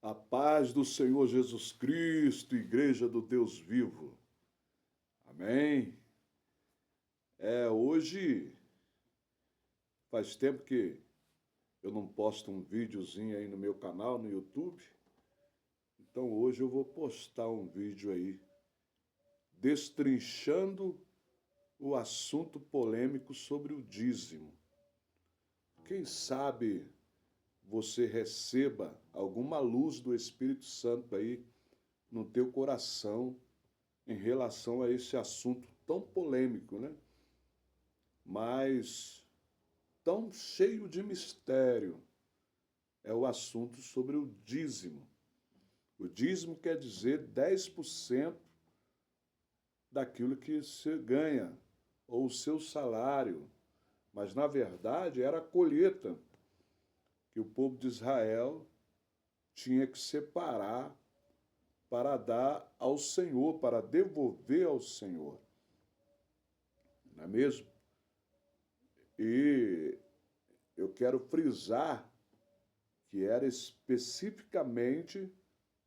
A paz do Senhor Jesus Cristo, Igreja do Deus vivo. Amém? Hoje faz tempo que eu não posto um videozinho aí no meu canal, no YouTube. Então hoje eu vou postar um vídeo aí, destrinchando o assunto polêmico sobre o dízimo. Quem sabe você receba alguma luz do Espírito Santo aí no teu coração em relação a esse assunto tão polêmico, né? Mas tão cheio de mistério é o assunto sobre o dízimo. O dízimo quer dizer 10% daquilo que você ganha, ou o seu salário. Mas, na verdade, era a colheita que o povo de Israel tinha que separar para dar ao Senhor, para devolver ao Senhor. Não é mesmo? E eu quero frisar que era especificamente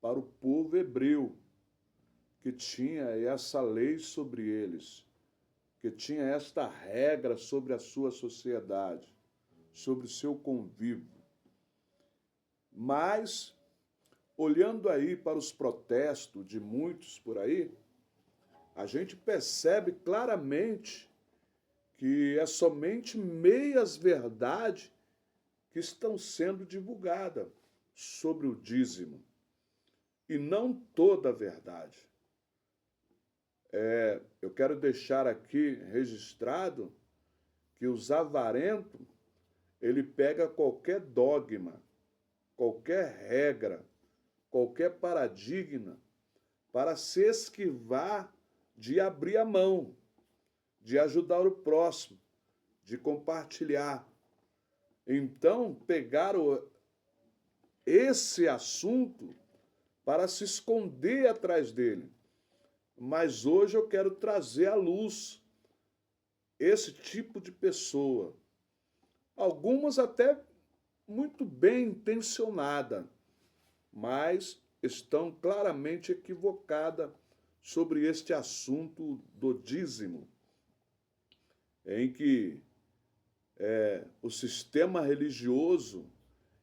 para o povo hebreu, que tinha essa lei sobre eles, que tinha esta regra sobre a sua sociedade, sobre o seu convívio. Mas, olhando aí para os protestos de muitos por aí, a gente percebe claramente que é somente meias verdades que estão sendo divulgadas sobre o dízimo, e não toda a verdade. Eu quero deixar aqui registrado que os avarentos, ele pega qualquer dogma, qualquer regra, qualquer paradigma para se esquivar de abrir a mão, de ajudar o próximo, de compartilhar. Então, pegaram esse assunto para se esconder atrás dele. Mas hoje eu quero trazer à luz esse tipo de pessoa. Algumas até muito bem intencionadas, mas estão claramente equivocadas sobre este assunto do dízimo, em que o sistema religioso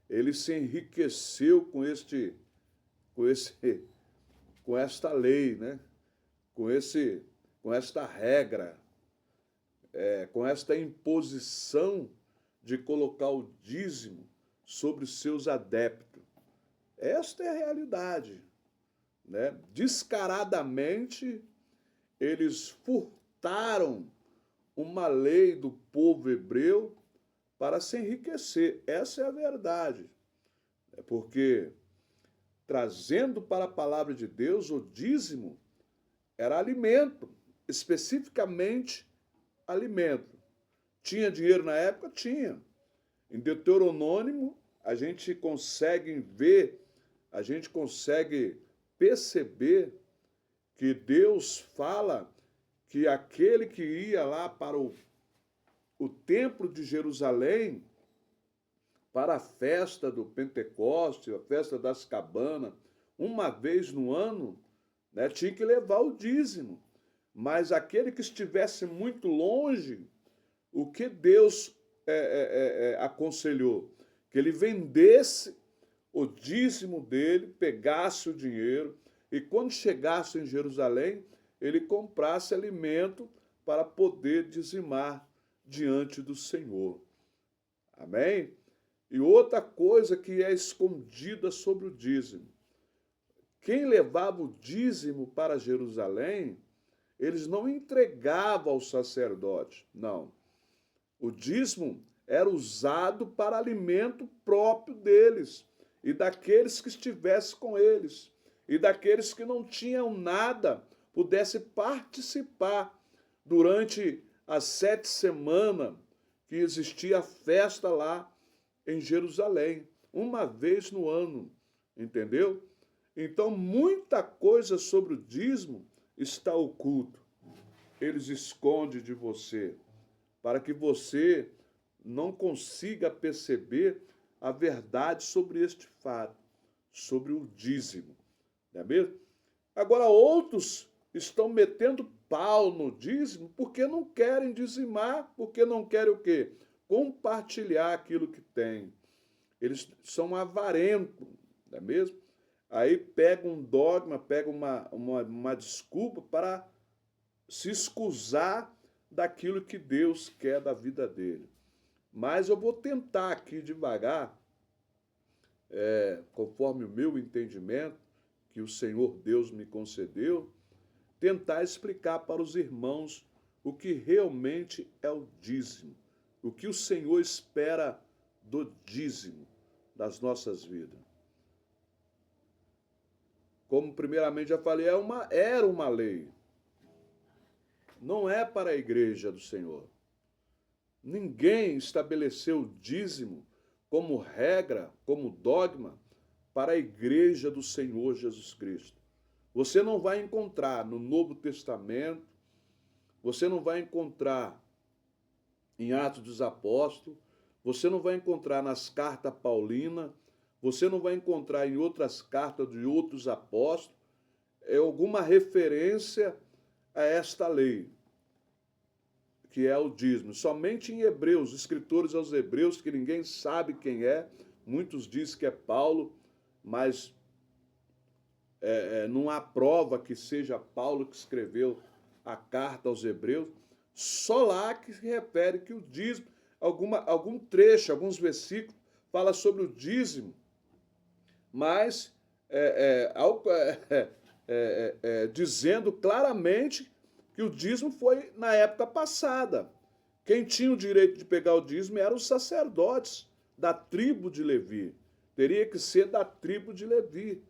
ele se enriqueceu com esta lei, né? com esta regra, com esta imposição de colocar o dízimo sobre os seus adeptos. Esta é a realidade, né? Descaradamente, eles furtaram uma lei do povo hebreu para se enriquecer. Essa é a verdade. É porque, trazendo para a palavra de Deus, o dízimo era alimento, especificamente alimento. Tinha dinheiro na época? Tinha. Em Deuteronômio, a gente consegue ver, a gente consegue perceber que Deus fala que aquele que ia lá para o templo de Jerusalém, para a festa do Pentecoste, a festa das cabanas, uma vez no ano, né, tinha que levar o dízimo. Mas aquele que estivesse muito longe, o que Deus aconselhou? Que ele vendesse o dízimo dele, pegasse o dinheiro e quando chegasse em Jerusalém, ele comprasse alimento para poder dizimar diante do Senhor. Amém? E outra coisa que é escondida sobre o dízimo. Quem levava o dízimo para Jerusalém, eles não entregavam ao sacerdote, não. O dízimo era usado para alimento próprio deles e daqueles que estivessem com eles e daqueles que não tinham nada pudesse participar durante as 7 semanas que existia a festa lá em Jerusalém, uma vez no ano, entendeu? Então, muita coisa sobre o dízimo está oculto. Eles escondem de você, para que você não consiga perceber a verdade sobre este fato, sobre o dízimo, não é mesmo? Agora, outros estão metendo pau no dízimo porque não querem dizimar, porque não querem o quê? Compartilhar aquilo que tem. Eles são avarentos, não é mesmo? Aí pega um dogma, pega uma desculpa para se escusar daquilo que Deus quer da vida dele. Mas eu vou tentar aqui devagar, conforme o meu entendimento, que o Senhor Deus me concedeu, tentar explicar para os irmãos o que realmente é o dízimo, o que o Senhor espera do dízimo das nossas vidas. Como primeiramente já falei, era uma lei. Não é para a igreja do Senhor. Ninguém estabeleceu o dízimo como regra, como dogma, para a igreja do Senhor Jesus Cristo. Você não vai encontrar no Novo Testamento, você não vai encontrar em Atos dos Apóstolos, você não vai encontrar nas cartas paulinas, você não vai encontrar em outras cartas de outros apóstolos alguma referência a esta lei, que é o dízimo. Somente em Hebreus, escritores aos Hebreus, que ninguém sabe quem é, muitos dizem que é Paulo, mas não há prova que seja Paulo que escreveu a carta aos Hebreus, só lá que se refere que o dízimo, algum trecho, alguns versículos, fala sobre o dízimo, mas dizendo claramente que o dízimo foi na época passada. Quem tinha o direito de pegar o dízimo eram os sacerdotes da tribo de Levi. Teria que ser da tribo de Levi,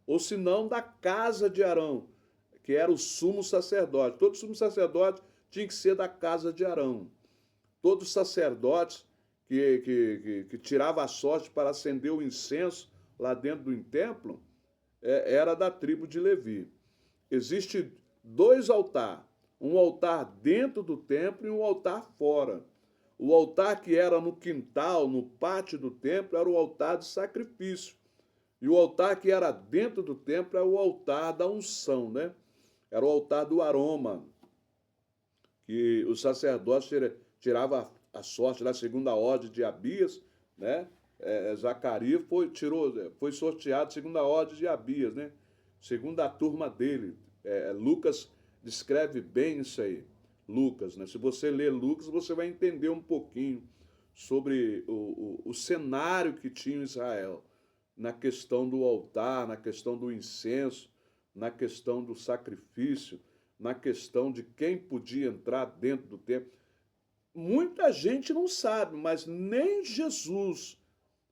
ou se não da casa de Arão, que era o sumo sacerdote. Todo sumo sacerdote tinha que ser da casa de Arão. Todos os sacerdotes que tirava a sorte para acender o incenso lá dentro do templo, era da tribo de Levi. Existe 2 altares, um altar dentro do templo e um altar fora. O altar que era no quintal, no pátio do templo, era o altar de sacrifício. E o altar que era dentro do templo era o altar da unção, né? Era o altar do aroma, que os sacerdotes tiravam a sorte da segunda ordem de Abias, né? Zacarias foi sorteado segunda ordem de Abias, né? Segunda a turma dele. Lucas descreve bem isso aí. Lucas, né? Se você ler Lucas, você vai entender um pouquinho sobre o cenário que tinha Israel na questão do altar, na questão do incenso, na questão do sacrifício, na questão de quem podia entrar dentro do templo. Muita gente não sabe, mas nem Jesus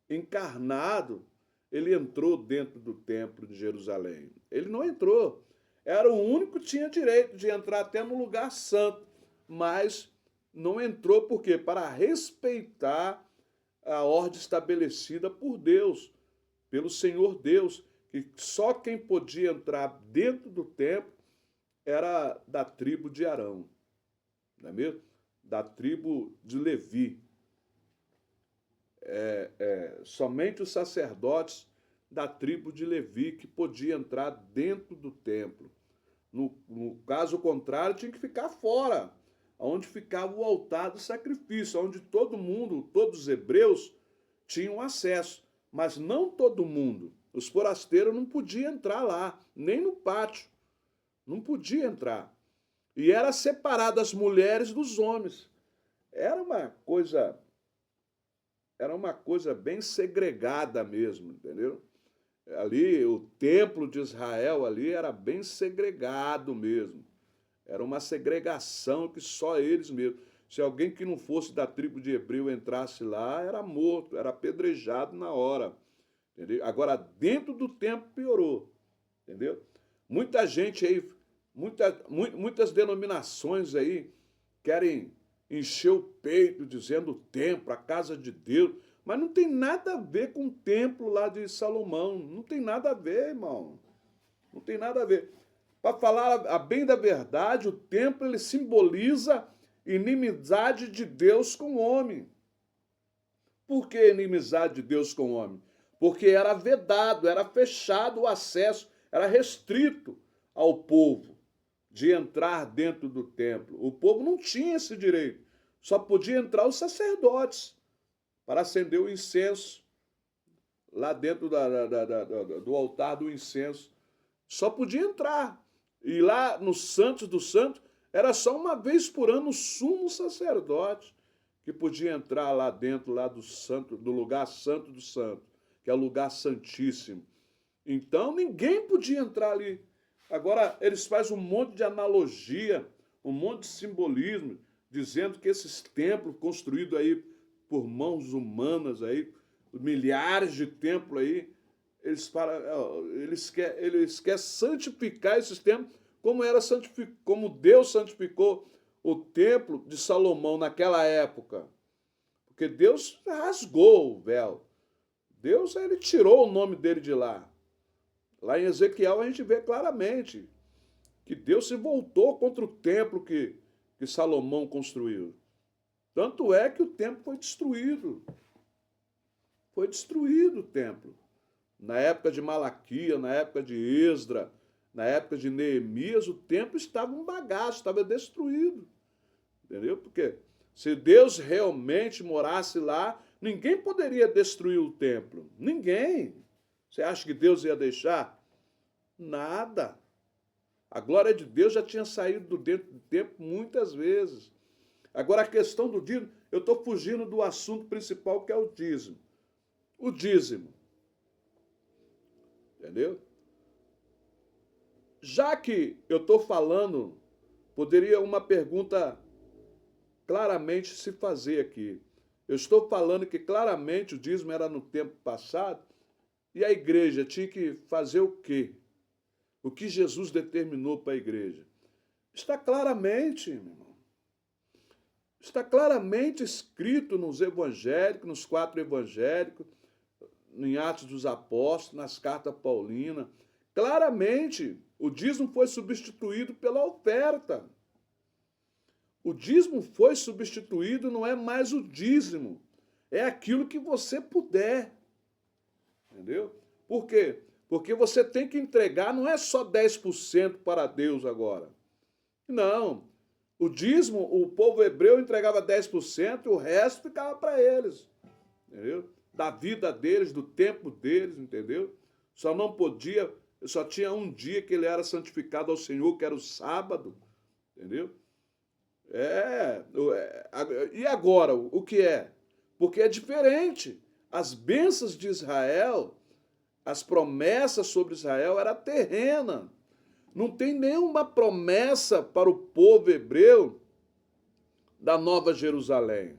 encarnado, ele entrou dentro do templo de Jerusalém. Ele não entrou. Era o único que tinha direito de entrar até no lugar santo, mas não entrou por quê? Para respeitar a ordem estabelecida por Deus, pelo Senhor Deus, que só quem podia entrar dentro do templo era da tribo de Arão, não é mesmo? Da tribo de Levi. Somente os sacerdotes da tribo de Levi que podiam entrar dentro do templo. No caso contrário, tinha que ficar fora, onde ficava o altar do sacrifício, onde todo mundo, todos os hebreus, tinham acesso, mas não todo mundo. Os forasteiros não podiam entrar lá, nem no pátio, não podia entrar. E era separado as mulheres dos homens. Era uma coisa bem segregada mesmo, entendeu? Ali, o templo de Israel ali era bem segregado mesmo. Era uma segregação que só eles mesmos. Se alguém que não fosse da tribo de Hebreu entrasse lá, era morto, era apedrejado na hora. Entendeu? Agora, dentro do templo piorou. Entendeu? Muita gente aí, muitas denominações aí querem encher o peito dizendo o templo, a casa de Deus, mas não tem nada a ver com o templo lá de Salomão. Não tem nada a ver, irmão. Não tem nada a ver. Para falar a bem da verdade, o templo ele simboliza inimizade de Deus com o homem. Por que inimizade de Deus com o homem? porque era vedado, era fechado o acesso, era restrito ao povo de entrar dentro do templo. O povo não tinha esse direito, só podia entrar os sacerdotes para acender o incenso lá dentro do altar do incenso. Só podia entrar. E lá no Santos dos Santos, era só uma vez por ano o sumo sacerdote que podia entrar lá dentro lá do santo, do lugar santo do santo, que é o lugar santíssimo. Então ninguém podia entrar ali. Agora eles fazem um monte de analogia, um monte de simbolismo, dizendo que esses templos construídos aí por mãos humanas aí, milhares de templos aí, eles querem santificar esses templos como Deus santificou o templo de Salomão naquela época. Porque Deus rasgou o véu. Deus, ele tirou o nome dele de lá. Lá em Ezequiel a gente vê claramente que Deus se voltou contra o templo que Salomão construiu. Tanto é que o templo foi destruído. Foi destruído o templo. Na época de Malaquia, na época de Esdra, na época de Neemias, o templo estava um bagaço, estava destruído. Entendeu? Porque se Deus realmente morasse lá, ninguém poderia destruir o templo. Ninguém. Você acha que Deus ia deixar? Nada. A glória de Deus já tinha saído dentro do templo muitas vezes. Agora a questão do dízimo, eu estou fugindo do assunto principal, que é o dízimo. O dízimo. Entendeu? Já que eu estou falando, poderia uma pergunta claramente se fazer aqui. Eu estou falando que claramente o dízimo era no tempo passado e a igreja tinha que fazer o quê? O que Jesus determinou para a igreja? Está claramente, meu irmão. Está claramente escrito nos evangélicos, nos 4 evangélicos, em Atos dos Apóstolos, nas cartas paulinas. Claramente, o dízimo foi substituído pela oferta. O dízimo foi substituído, não é mais o dízimo. É aquilo que você puder. Entendeu? Por quê? Porque você tem que entregar, não é só 10% para Deus agora. Não. O dízimo, o povo hebreu entregava 10% e o resto ficava para eles. Entendeu? Da vida deles, do tempo deles, entendeu? Só tinha um dia que ele era santificado ao Senhor, que era o sábado. Entendeu? E agora, o que é? Porque é diferente. As bênçãos de Israel, as promessas sobre Israel era terrena. Não tem nenhuma promessa para o povo hebreu da Nova Jerusalém,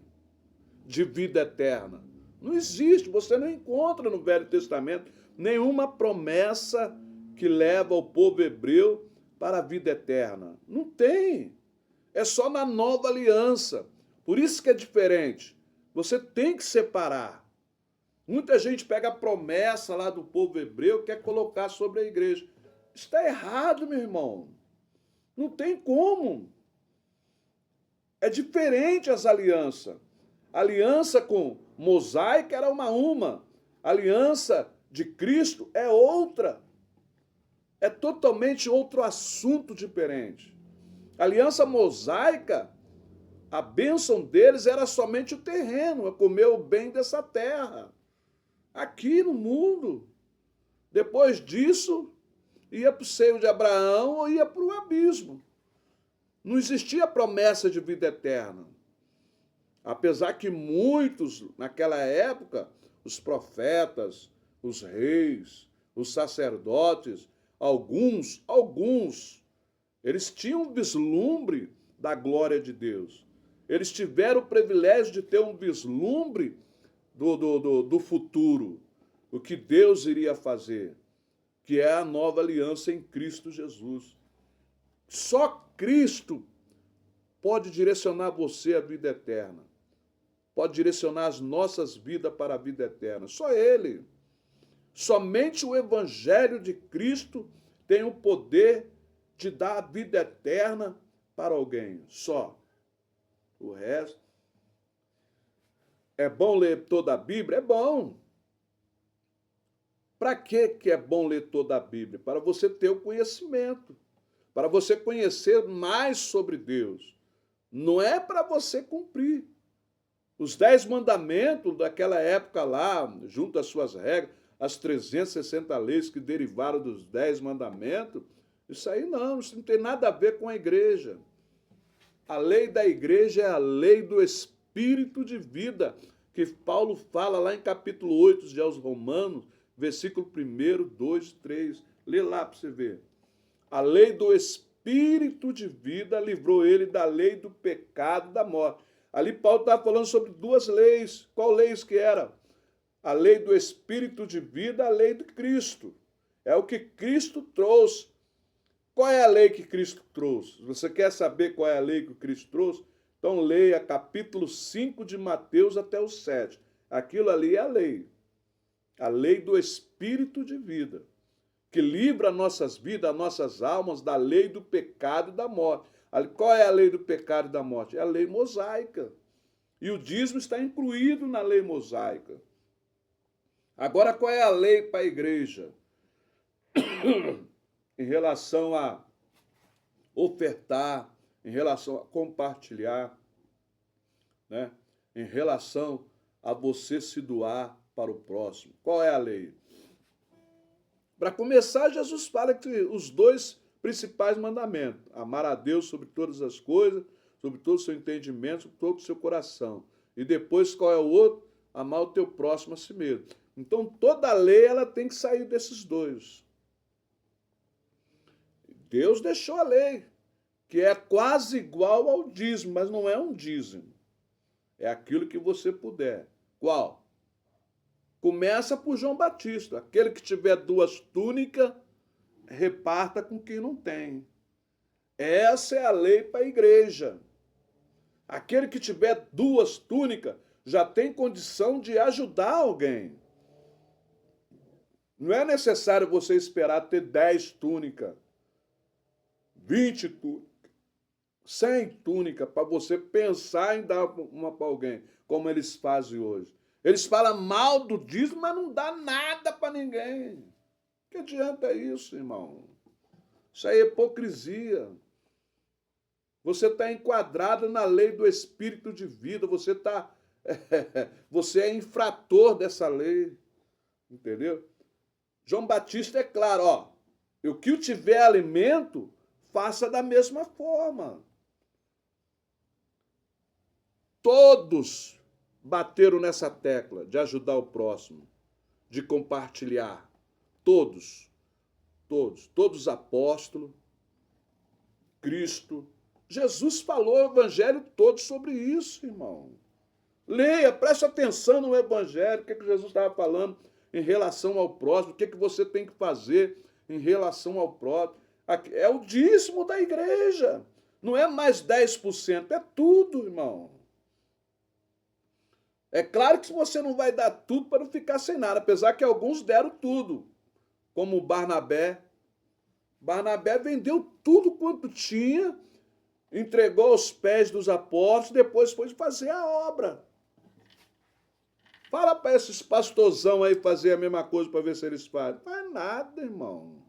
de vida eterna. Não existe, você não encontra no Velho Testamento nenhuma promessa que leva o povo hebreu para a vida eterna. Não tem. É só na nova aliança. Por isso que é diferente. Você tem que separar. Muita gente pega a promessa lá do povo hebreu e quer colocar sobre a igreja. Está errado, meu irmão. Não tem como. É diferente as alianças. A aliança com mosaica era uma. A aliança de Cristo é outra. É totalmente outro assunto diferente. A aliança mosaica, a bênção deles era somente o terreno, é comer o bem dessa terra. Aqui no mundo. Depois disso, ia para o seio de Abraão ou ia para o abismo. Não existia promessa de vida eterna. Apesar que muitos, naquela época, os profetas, os reis, os sacerdotes, alguns, eles tinham um vislumbre da glória de Deus. Eles tiveram o privilégio de ter um vislumbre do futuro, o que Deus iria fazer, que é a nova aliança em Cristo Jesus. Só Cristo pode direcionar você à vida eterna. Pode direcionar as nossas vidas para a vida eterna. Só Ele. Somente o Evangelho de Cristo tem o poder de dar a vida eterna para alguém. Só. O resto. É bom ler toda a Bíblia? É bom. Para que é bom ler toda a Bíblia? Para você ter o conhecimento, para você conhecer mais sobre Deus. Não é para você cumprir. Os 10 mandamentos daquela época lá, junto às suas regras, as 360 leis que derivaram dos 10 mandamentos, isso aí não, isso não tem nada a ver com a igreja. A lei da igreja é a lei do Espírito de vida, que Paulo fala lá em capítulo 8 de aos Romanos, versículo 1, 2, 3. Lê lá para você ver. A lei do Espírito de vida livrou ele da lei do pecado e da morte. Ali Paulo estava falando sobre 2 leis. Qual leis que era? A lei do Espírito de vida, a lei de Cristo. É o que Cristo trouxe. Qual é a lei que Cristo trouxe? Você quer saber qual é a lei que Cristo trouxe? Então leia capítulo 5 de Mateus até o 7. Aquilo ali é a lei. A lei do Espírito de vida, que livra nossas vidas, nossas almas da lei do pecado e da morte. Qual é a lei do pecado e da morte? É a lei mosaica. E o dízimo está incluído na lei mosaica. Agora, qual é a lei para a igreja? Em relação a ofertar, em relação a compartilhar, né? Em relação a você se doar para o próximo. Qual é a lei? Para começar, Jesus fala que os 2 principais mandamentos: amar a Deus sobre todas as coisas, sobre todo o seu entendimento, sobre todo o seu coração. E depois, qual é o outro? Amar o teu próximo a si mesmo. Então, toda a lei ela tem que sair desses 2. Deus deixou a lei, que é quase igual ao dízimo, mas não é um dízimo. É aquilo que você puder. Qual? Começa por João Batista. Aquele que tiver 2 túnicas, reparta com quem não tem. Essa é a lei para a igreja. Aquele que tiver 2 túnicas, já tem condição de ajudar alguém. Não é necessário você esperar ter 10 túnicas, 20 túnicas, 100 túnicas para você pensar em dar uma para alguém, como eles fazem hoje. Eles falam mal do dízimo, mas não dá nada para ninguém. Que adianta isso, irmão? Isso aí é hipocrisia. Você está enquadrado na lei do Espírito de vida, você é infrator dessa lei, entendeu? João Batista é claro, ó, o que eu tiver alimento, faça da mesma forma. Todos bateram nessa tecla de ajudar o próximo, de compartilhar. Todos os apóstolos, Cristo. Jesus falou o evangelho todo sobre isso, irmão. Leia, preste atenção no evangelho, o que Jesus estava falando em relação ao próximo, o que você tem que fazer em relação ao próximo. É o dízimo da igreja. Não é mais 10%, é tudo, irmão. É claro que você não vai dar tudo para não ficar sem nada, apesar que alguns deram tudo, como Barnabé. Barnabé vendeu tudo quanto tinha, entregou aos pés dos apóstolos, depois foi fazer a obra. Fala para esses pastorzão aí fazer a mesma coisa para ver se eles fazem. Faz nada, irmão.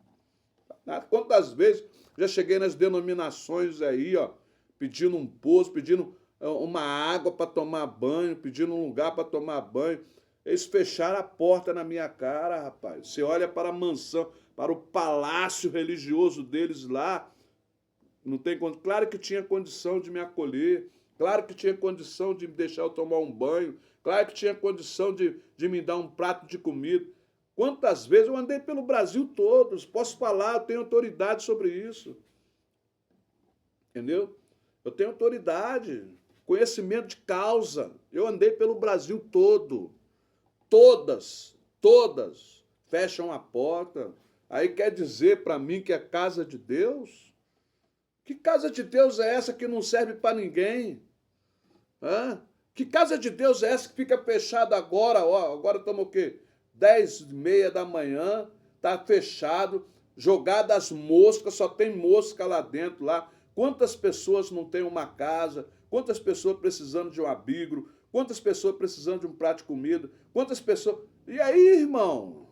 Nada. Quantas vezes já cheguei nas denominações aí, ó, pedindo um poço, pedindo uma água para tomar banho, pedindo um lugar para tomar banho. Eles fecharam a porta na minha cara, rapaz. Você olha para a mansão, para o palácio religioso deles lá, não tem, claro que tinha condição de me acolher, claro que tinha condição de me deixar eu tomar um banho, claro que tinha condição de me dar um prato de comida. Quantas vezes eu andei pelo Brasil todo, posso falar, eu tenho autoridade sobre isso. Entendeu? Eu tenho autoridade, conhecimento de causa. Eu andei pelo Brasil todo. Todas fecham a porta. Aí quer dizer para mim que é casa de Deus? Que casa de Deus é essa que não serve para ninguém? Hã? Que casa de Deus é essa que fica fechada agora? Ó, agora estamos o quê? 10h30 da manhã, está fechado, jogada as moscas, só tem mosca lá dentro. Lá. Quantas pessoas não têm uma casa? Quantas pessoas precisando de um abrigo? Quantas pessoas precisando de um prato de comida? Quantas pessoas... E aí, irmão?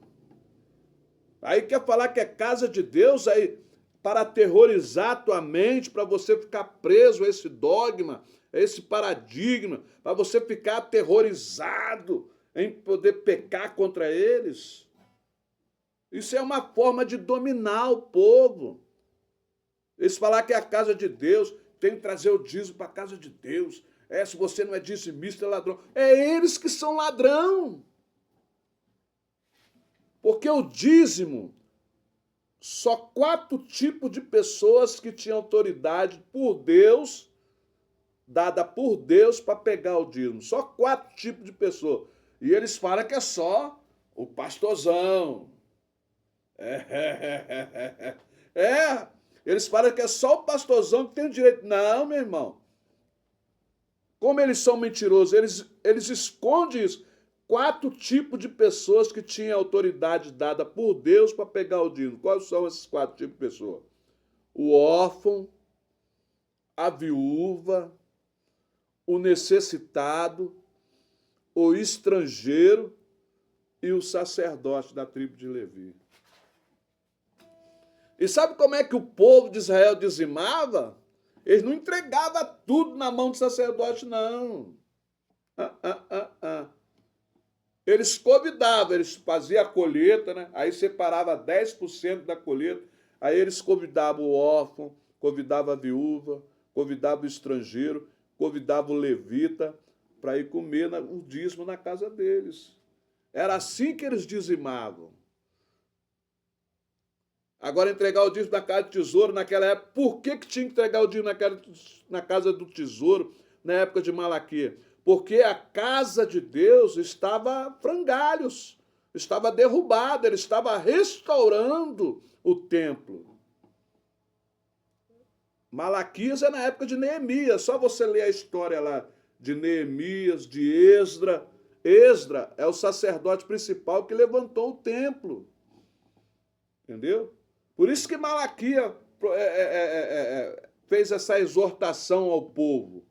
Aí quer falar que é casa de Deus, aí para aterrorizar a tua mente, para você ficar preso a esse dogma, a esse paradigma, para você ficar aterrorizado em poder pecar contra eles. Isso é uma forma de dominar o povo. Eles falar que é a casa de Deus, tem que trazer o dízimo para a casa de Deus. Se você não é dizimista, é ladrão. É eles que são ladrão. Porque o dízimo, só 4 tipos de pessoas que tinham autoridade por Deus, dada por Deus para pegar o dízimo. Só 4 tipos de pessoas. E eles falam que é só o pastorzão. Eles falam que é só o pastorzão que tem o direito. Não, meu irmão. Como eles são mentirosos, eles escondem isso. 4 tipos de pessoas que tinham autoridade dada por Deus para pegar o dízimo. Quais são esses 4 tipos de pessoas? O órfão, a viúva, o necessitado, o estrangeiro e o sacerdote da tribo de Levi. E sabe como é que o povo de Israel dizimava? Eles não entregavam tudo na mão do sacerdote, não. Eles convidavam, eles faziam a colheita, né? Aí separava 10% da colheita, aí eles convidavam o órfão, convidavam a viúva, convidavam o estrangeiro, convidavam o levita para ir comer o dízimo na casa deles. Era assim que eles dizimavam. Agora, entregar o dízimo na casa do tesouro, naquela época, por que tinha que entregar o dízimo na casa do tesouro, na época de Malaquias? Porque a casa de Deus estava frangalhos, estava derrubada, ele estava restaurando o templo. Malaquias é na época de Neemias, só você ler a história lá de Neemias, de Esdra. Esdra é o sacerdote principal que levantou o templo. Entendeu? Por isso que Malaquias fez essa exortação ao povo.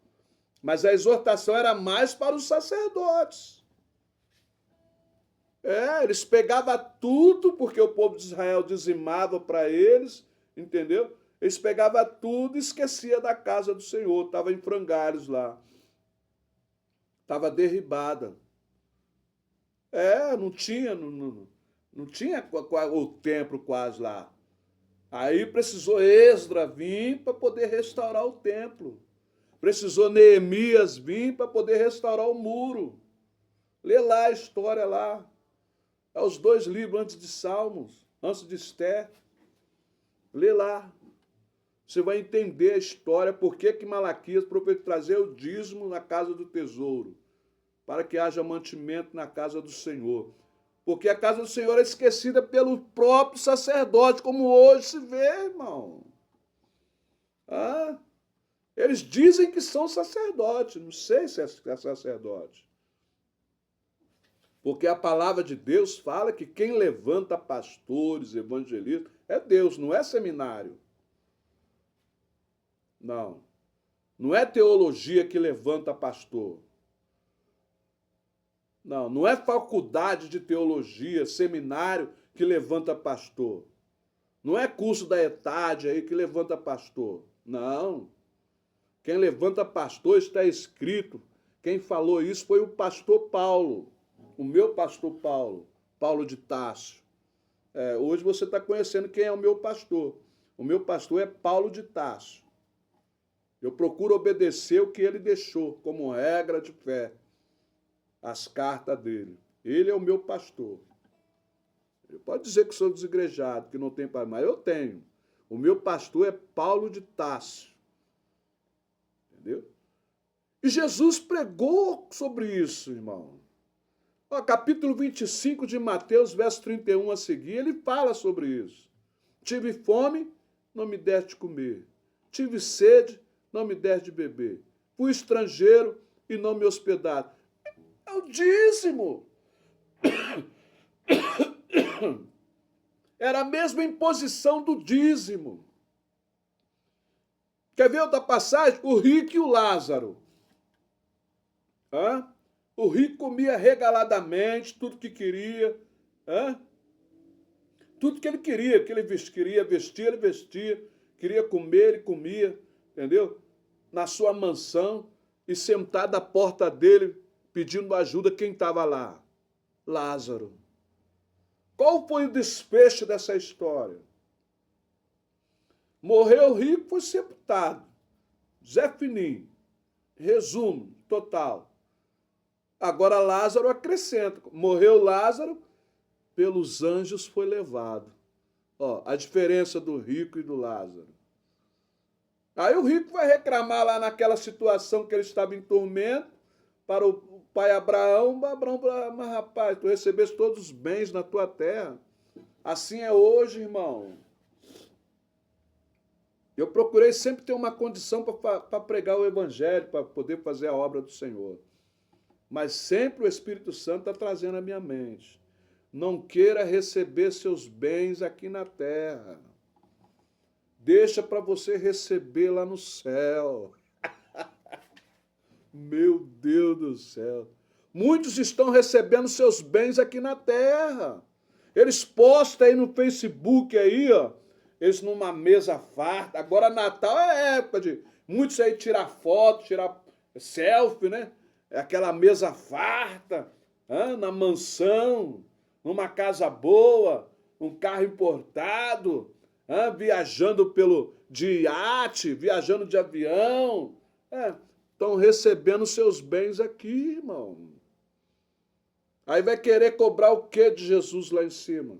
Mas a exortação era mais para os sacerdotes. Eles pegavam tudo, porque o povo de Israel dizimava para eles, entendeu? Eles pegavam tudo e esquecia da casa do Senhor. Estava em frangalhos lá. Estava derribada. Não tinha o templo quase lá. Aí precisou Esdra vir para poder restaurar o templo. Precisou Neemias vir para poder restaurar o muro. Lê lá a história lá. É os 2 livros antes de Salmos, antes de Esther. Lê lá. Você vai entender a história, por que Malaquias profetizou trazer o dízimo na casa do tesouro, para que haja mantimento na casa do Senhor. Porque a casa do Senhor é esquecida pelo próprio sacerdote, como hoje se vê, irmão. Eles dizem que são sacerdotes, não sei se é sacerdote. Porque a palavra de Deus fala que quem levanta pastores, evangelistas, é Deus, não é seminário. Não. Não é teologia que levanta pastor. Não é faculdade de teologia, seminário que levanta pastor. Não é curso da ETAD aí que levanta pastor. Não. Quem levanta pastor está escrito. Quem falou isso foi o pastor Paulo, o meu pastor Paulo, Paulo de Tarso. Hoje você está conhecendo quem é o meu pastor. O meu pastor é Paulo de Tarso. Eu procuro obedecer o que ele deixou como regra de fé, as cartas dele. Ele é o meu pastor. Ele pode dizer que sou desigrejado, que não tem pai, mas eu tenho. O meu pastor é Paulo de Tarso. Entendeu? E Jesus pregou sobre isso, irmão. Capítulo 25 de Mateus, verso 31 a seguir, ele fala sobre isso. Tive fome, não me deste de comer. Tive sede, não me deste de beber. Fui estrangeiro e não me hospedaste. É o dízimo. Era a mesma imposição do dízimo. Quer ver outra passagem? O rico e o Lázaro. O rico comia regaladamente tudo que queria. Tudo que ele queria, queria vestir, ele vestia, queria comer, ele comia, entendeu? Na sua mansão e sentado à porta dele, pedindo ajuda, quem estava lá? Lázaro. Qual foi o desfecho dessa história? Morreu rico, foi sepultado. Zé Fininho. Resumo total. Agora Lázaro acrescenta. Morreu Lázaro, pelos anjos foi levado. Ó, a diferença do rico e do Lázaro. Aí o rico vai reclamar lá naquela situação que ele estava em tormento para o pai Abraão. Abraão falou, mas rapaz, tu recebeste todos os bens na tua terra. Assim é hoje, irmão. Eu procurei sempre ter uma condição para pregar o evangelho, para poder fazer a obra do Senhor. Mas sempre o Espírito Santo está trazendo à minha mente. Não queira receber seus bens aqui na terra. Deixa para você receber lá no céu. Meu Deus do céu. Muitos estão recebendo seus bens aqui na terra. Eles postam aí no Facebook aí, ó. Eles numa mesa farta. Agora Natal é época de muitos aí tirar foto, tirar selfie, né? É aquela mesa farta, na mansão, numa casa boa, um carro importado, viajando de iate, viajando de avião. Estão recebendo seus bens aqui, irmão. Aí vai querer cobrar o que de Jesus lá em cima?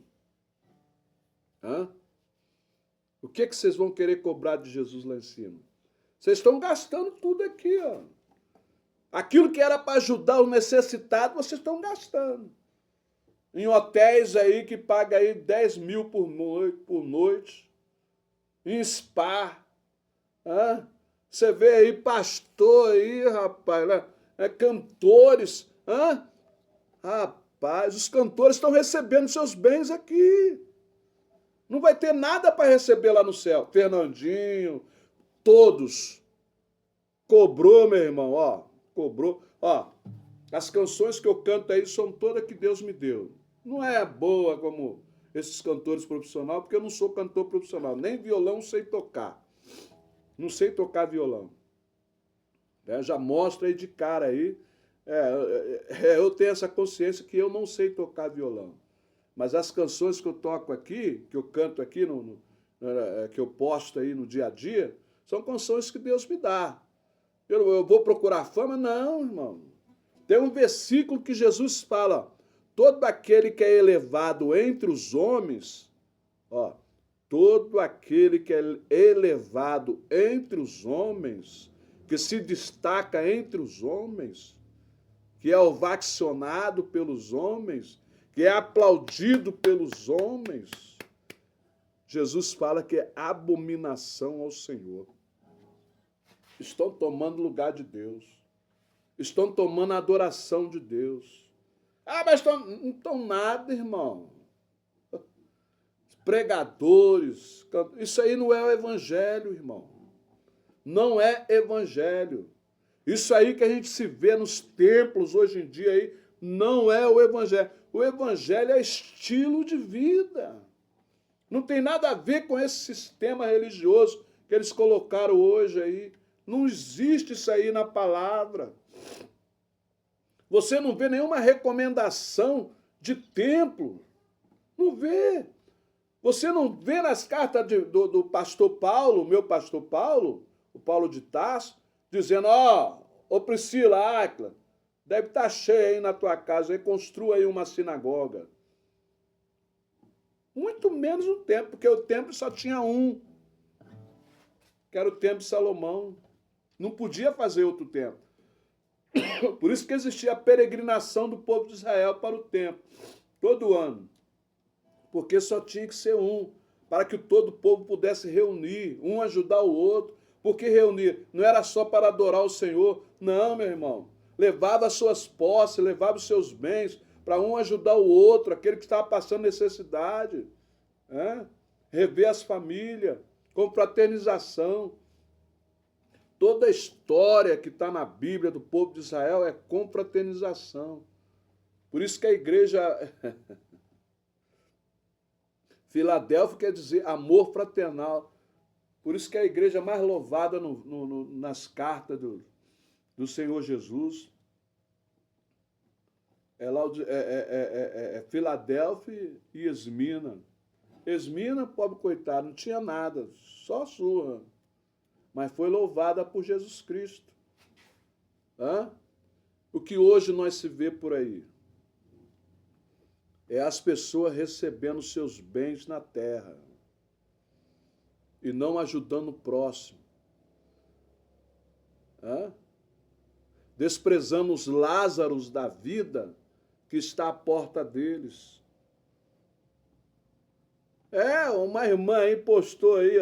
O que vocês vão querer cobrar de Jesus lá em cima? Vocês estão gastando tudo aqui, ó. Aquilo que era para ajudar o necessitado, vocês estão gastando. Em hotéis aí que paga aí 10 mil por noite. Em spa. Você vê aí pastor aí, rapaz, né? Cantores. Rapaz, os cantores estão recebendo seus bens aqui. Não vai ter nada para receber lá no céu. Fernandinho, todos. Cobrou, meu irmão, ó. Cobrou. Ó, as canções que eu canto aí são todas que Deus me deu. Não é boa como esses cantores profissionais, porque eu não sou cantor profissional. Nem violão sei tocar. Não sei tocar violão. Já mostra aí de cara aí. Eu tenho essa consciência que eu não sei tocar violão. Mas as canções que eu toco aqui, que eu canto aqui, que eu posto aí no dia a dia, são canções que Deus me dá. Eu vou procurar fama? Não, irmão. Tem um versículo que Jesus fala, todo aquele que é elevado entre os homens, todo aquele que é elevado entre os homens, que se destaca entre os homens, que é ovacionado pelos homens, que é aplaudido pelos homens, Jesus fala que é abominação ao Senhor. Estão tomando lugar de Deus. Estão tomando a adoração de Deus. Mas não estão nada, irmão. Pregadores, isso aí não é o evangelho, irmão. Não é evangelho. Isso aí que a gente se vê nos templos hoje em dia aí, não é o evangelho. O evangelho é estilo de vida. Não tem nada a ver com esse sistema religioso que eles colocaram hoje aí. Não existe isso aí na palavra. Você não vê nenhuma recomendação de templo. Não vê. Você não vê nas cartas do pastor Paulo, meu pastor Paulo, o Paulo de Tarso, dizendo, ô Priscila, Áquila, deve estar cheio aí na tua casa, aí construa aí uma sinagoga. Muito menos o templo, porque o templo só tinha um, que era o templo de Salomão. Não podia fazer outro templo. Por isso que existia a peregrinação do povo de Israel para o templo, todo ano. Porque só tinha que ser um, para que todo o povo pudesse reunir, um ajudar o outro. Porque reunir não era só para adorar o Senhor, não, meu irmão. Levava as suas posses, levava os seus bens, para um ajudar o outro, aquele que estava passando necessidade. Rever as famílias, confraternização. Toda a história que está na Bíblia do povo de Israel é confraternização. Por isso que a igreja Filadélfia quer dizer amor fraternal. Por isso que é a igreja mais louvada nas cartas do Senhor Jesus. É Filadélfia e Esmina. Esmina, pobre coitado, não tinha nada, só sua. Mas foi louvada por Jesus Cristo. Hã? O que hoje nós se vê por aí é as pessoas recebendo seus bens na terra e não ajudando o próximo. Hã? Desprezando os Lázaros da vida que está à porta deles. Uma irmã aí postou aí,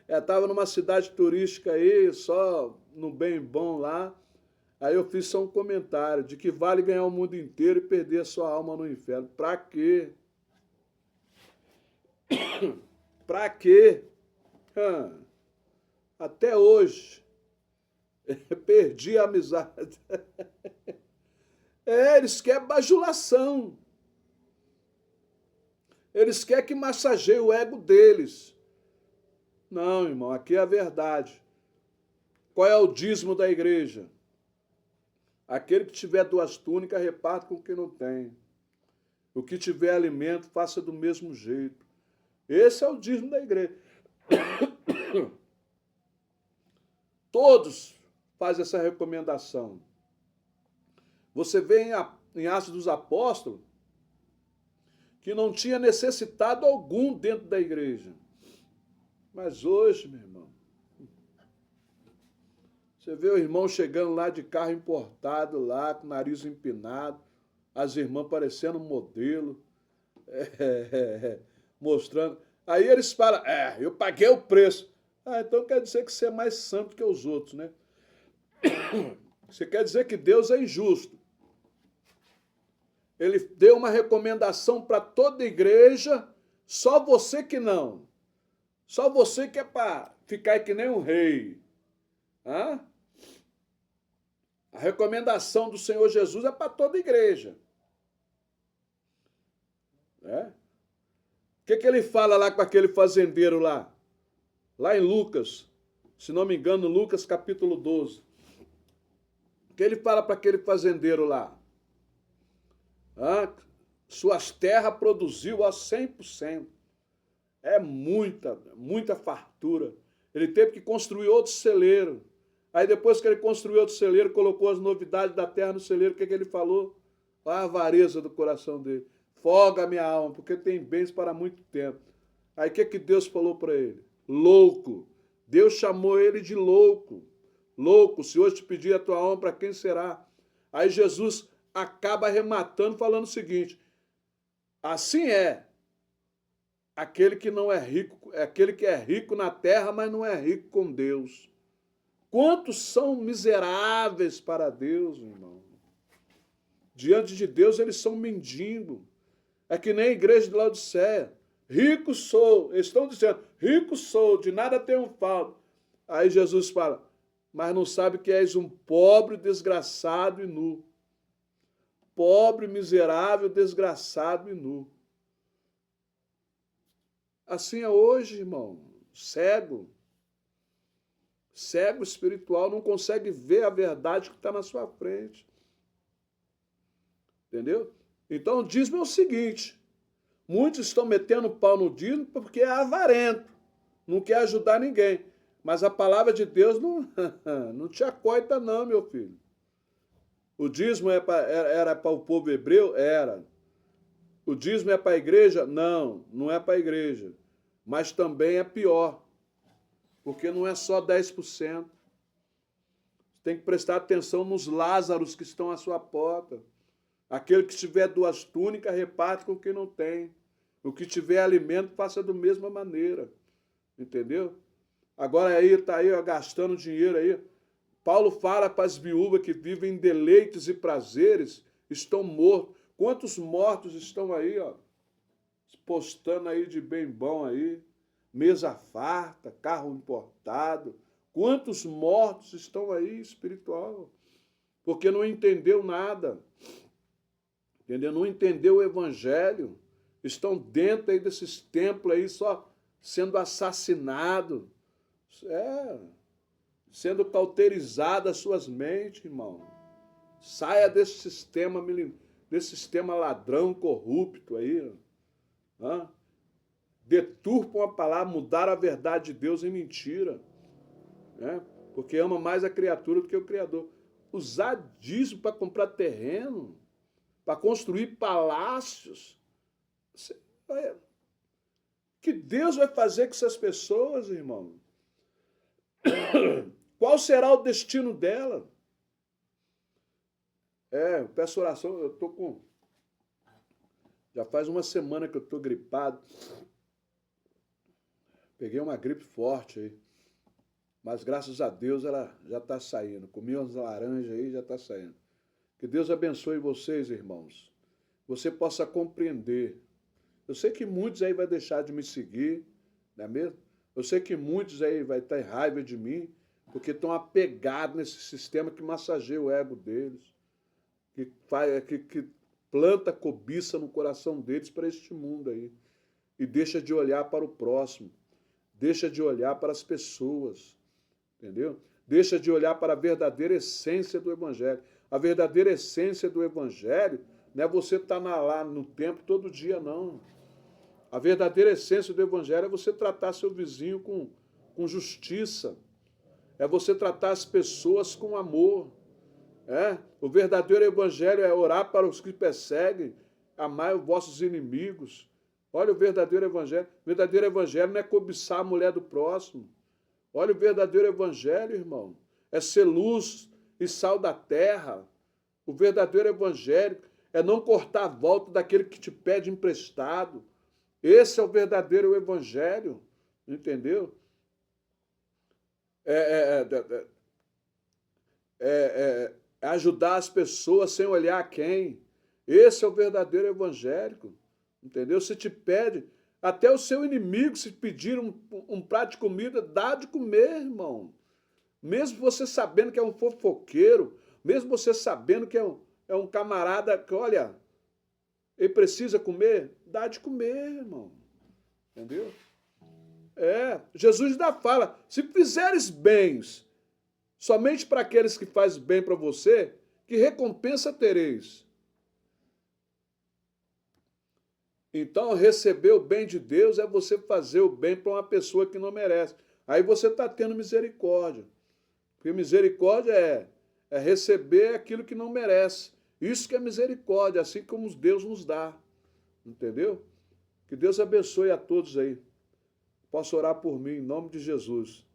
estava numa cidade turística aí, só no bem bom lá. Aí eu fiz só um comentário de que vale ganhar o mundo inteiro e perder a sua alma no inferno. Pra quê? Pra quê? Até hoje, perdi a amizade. Eles querem bajulação. Eles querem que massageie o ego deles. Não, irmão, aqui é a verdade. Qual é o dízimo da igreja? Aquele que tiver 2 túnicas, reparte com quem não tem. O que tiver alimento, faça do mesmo jeito. Esse é o dízimo da igreja. Todos fazem essa recomendação. Você vê em Atos dos Apóstolos que não tinha necessitado algum dentro da igreja. Mas hoje, meu irmão, você vê o irmão chegando lá de carro importado, lá com o nariz empinado, as irmãs parecendo um modelo, mostrando. Aí eles falam, eu paguei o preço. Então quer dizer que você é mais santo que os outros, né? Você quer dizer que Deus é injusto. Ele deu uma recomendação para toda a igreja, só você que não. Só você que é para ficar que nem um rei. Hã? A recomendação do Senhor Jesus é para toda a igreja. O que ele fala lá com aquele fazendeiro lá? Lá em Lucas, se não me engano, Lucas capítulo 12. O que ele fala para aquele fazendeiro lá? Suas terras produziu a 100%. É muita fartura. Ele teve que construir outro celeiro. Aí depois que ele construiu outro celeiro, colocou as novidades da terra no celeiro, o que ele falou? A avareza do coração dele. Folga a minha alma, porque tem bens para muito tempo. Aí o que Deus falou para ele? Louco. Deus chamou ele de louco. Louco, se hoje te pedir a tua alma, para quem será? Aí Jesus acaba arrematando falando o seguinte: assim é aquele que não é rico, é aquele que é rico na terra, mas não é rico com Deus. Quantos são miseráveis para Deus, irmão? Diante de Deus eles são mendigo. É que nem a igreja de Laodiceia. Rico sou, eles estão dizendo, rico sou, de nada tenho falta. Aí Jesus fala, mas não sabe que és um pobre, desgraçado e nu. Pobre, miserável, desgraçado e nu. Assim é hoje, irmão. Cego. Cego espiritual, não consegue ver a verdade que está na sua frente. Entendeu? Então o dízimo é o seguinte, muitos estão metendo pau no dízimo porque é avarento, não quer ajudar ninguém. Mas a palavra de Deus não te acoita não, meu filho. O dízimo era para o povo hebreu? Era. O dízimo é para a igreja? Não, não é para a igreja. Mas também é pior, porque não é só 10%. Tem que prestar atenção nos Lázaros que estão à sua porta. Aquele que tiver 2 túnicas, reparte com quem não tem. O que tiver alimento, faça da mesma maneira. Entendeu? Agora aí está aí, ó, gastando dinheiro aí. Paulo fala para as viúvas que vivem em deleites e prazeres, estão mortos. Quantos mortos estão aí, ó, postando aí de bem bom aí, mesa farta, carro importado. Quantos mortos estão aí espiritual? Porque não entendeu nada. Entendeu? Não entendeu o evangelho. estão dentro aí desses templos aí só sendo assassinados, sendo cauterizadas as suas mentes, irmão. Saia desse sistema ladrão, corrupto aí. Deturpam a palavra, mudaram a verdade de Deus em mentira. Né? Porque ama mais a criatura do que o Criador. Usar dízimo para comprar terreno, para construir palácios. Que Deus vai fazer com essas pessoas, irmão? Qual será o destino dela? Eu peço oração, eu estou com... Já faz uma semana que eu estou gripado. Peguei uma gripe forte aí. Mas graças a Deus ela já está saindo. Comi umas laranjas aí, já está saindo. Que Deus abençoe vocês, irmãos. Você possa compreender. Eu sei que muitos aí vão deixar de me seguir, não é mesmo? Eu sei que muitos aí vão ter raiva de mim, porque estão apegados nesse sistema que massageia o ego deles, que planta cobiça no coração deles para este mundo aí. E deixa de olhar para o próximo. Deixa de olhar para as pessoas. Entendeu? Deixa de olhar para a verdadeira essência do Evangelho. A verdadeira essência do Evangelho não é você estar lá no templo todo dia, não. A verdadeira essência do Evangelho é você tratar seu vizinho com justiça. É você tratar as pessoas com amor. O verdadeiro Evangelho é orar para os que perseguem, amar os vossos inimigos. Olha o verdadeiro Evangelho. O verdadeiro Evangelho não é cobiçar a mulher do próximo. Olha o verdadeiro Evangelho, irmão. É ser luz e sal da terra. O verdadeiro Evangelho é não cortar a volta daquele que te pede emprestado. Esse é o verdadeiro Evangelho. Entendeu? É ajudar as pessoas sem olhar a quem. Esse é o verdadeiro evangélico. Entendeu? Se te pede, até o seu inimigo, se pedir um prato de comida, dá de comer, irmão. Mesmo você sabendo que é um fofoqueiro, mesmo você sabendo que é um camarada que, olha, ele precisa comer, dá de comer, irmão. Entendeu? Jesus ainda fala, se fizeres bens somente para aqueles que fazem bem para você, que recompensa tereis? Então, receber o bem de Deus é você fazer o bem para uma pessoa que não merece. Aí você está tendo misericórdia. Porque misericórdia é receber aquilo que não merece. Isso que é misericórdia, assim como Deus nos dá. Entendeu? Que Deus abençoe a todos aí. Posso orar por mim, em nome de Jesus.